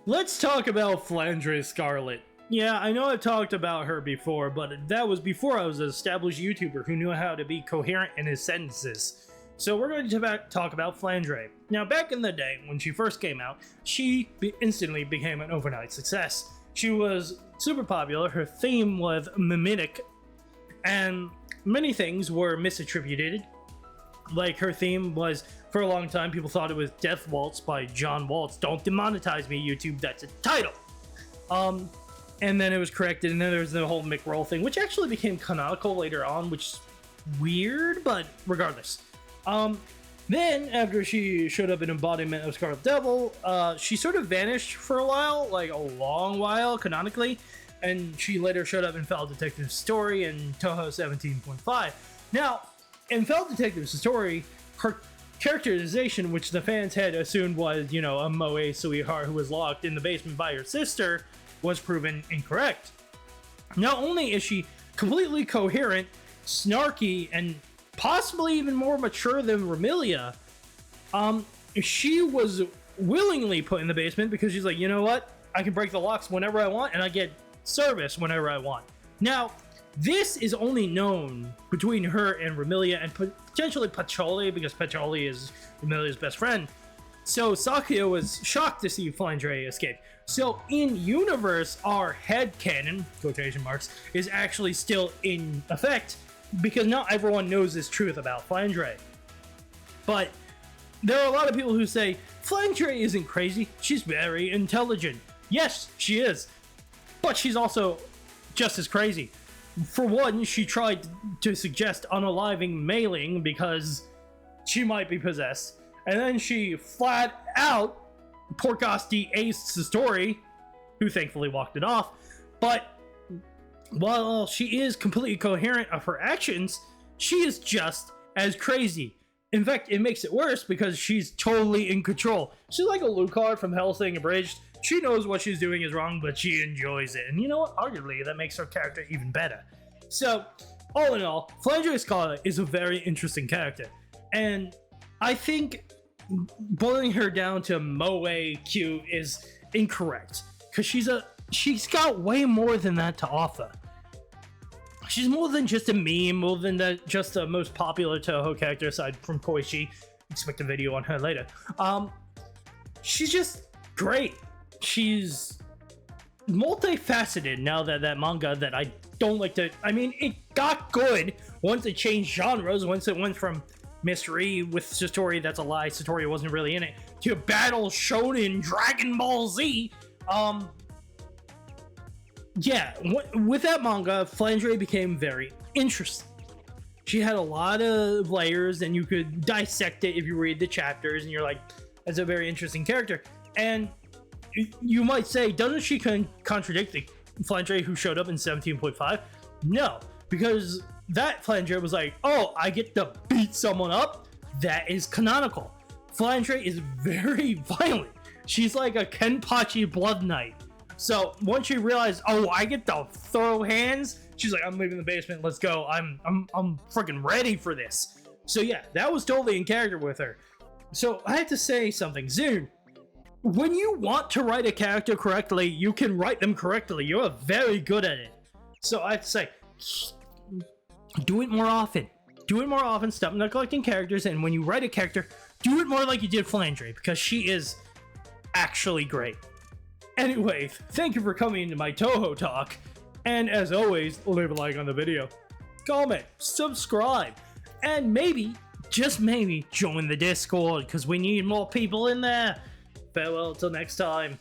Let's talk about Flandre Scarlet. Yeah, I know I've talked about her before, but that was before I was an established YouTuber who knew how to be coherent in his sentences. So we're going to talk about Flandre. Now, back in the day, when she first came out, she instantly became an overnight success. She was super popular, her theme was mimetic, and many things were misattributed. Like, her theme was, for a long time, people thought it was Death Waltz by John Waltz. Don't demonetize me, YouTube, that's a title! And then it was corrected, and then there was the whole Mick Roll thing, which actually became canonical later on, which is weird, but regardless. Then, after she showed up in Embodiment of Scarlet Devil, she sort of vanished for a while, like a long while, canonically, and she later showed up in Fell Detective's Story and Touhou 17.5. Now, in Fell Detective's Story, her characterization, which the fans had assumed was, you know, a moe sweetheart who was locked in the basement by her sister, was proven incorrect. Not only is she completely coherent, snarky, and possibly even more mature than Remilia, she was willingly put in the basement because she's like, you know what? I can break the locks whenever I want, and I get service whenever I want. Now, this is only known between her and Remilia and potentially Pacioli, because Pacioli is Remilia's best friend. So Sakio was shocked to see Flandre escape. So in universe, our headcanon, quotation marks, is actually still in effect, because not everyone knows this truth about Flandre. But there are a lot of people who say, Flandre isn't crazy, she's very intelligent. Yes, she is. But she's also just as crazy. For one, she tried to suggest unaliving Mei-Ling because she might be possessed. And then she flat out Porcosti aced the story, who thankfully walked it off. But while she is completely coherent of her actions, she is just as crazy. In fact, it makes it worse because she's totally in control. She's like a Lucard from Hellsing Abridged. She knows what she's doing is wrong, but she enjoys it. And you know what? Arguably, that makes her character even better. So, all in all, Flandre Scarlet is a very interesting character. And I think boiling her down to moe cute is incorrect. Because she's got way more than that to offer. She's more than just a meme, more than just the most popular Touhou character aside from Koichi. Expect a video on her later. She's just great. She's multifaceted now that manga that I don't like to... I mean, it got good once it changed genres, once it went from mystery with Satori, that's a lie, Satori wasn't really in it, to Battle Shonen Dragon Ball Z. Yeah, with that manga, Flandre became very interesting. She had a lot of layers, and you could dissect it if you read the chapters, and you're like, that's a very interesting character. And you might say, doesn't she contradict the Flandre who showed up in 17.5? No, because that Flandre was like, oh, I get to beat someone up? That is canonical. Flandre is very violent. She's like a Kenpachi Blood Knight. So once she realized, oh, I get to throw hands, she's like, I'm leaving the basement, let's go. I'm freaking ready for this. So yeah, that was totally in character with her. So I have to say something, Zune. When you want to write a character correctly, you can write them correctly. You're very good at it. So I have to say, do it more often. Do it more often, stop neglecting characters, and when you write a character, do it more like you did Flandre, because she is actually great. Anyway, thank you for coming to my Touhou talk, and as always, leave a like on the video, comment, subscribe, and maybe, just maybe, join the Discord, because we need more people in there. Farewell till next time.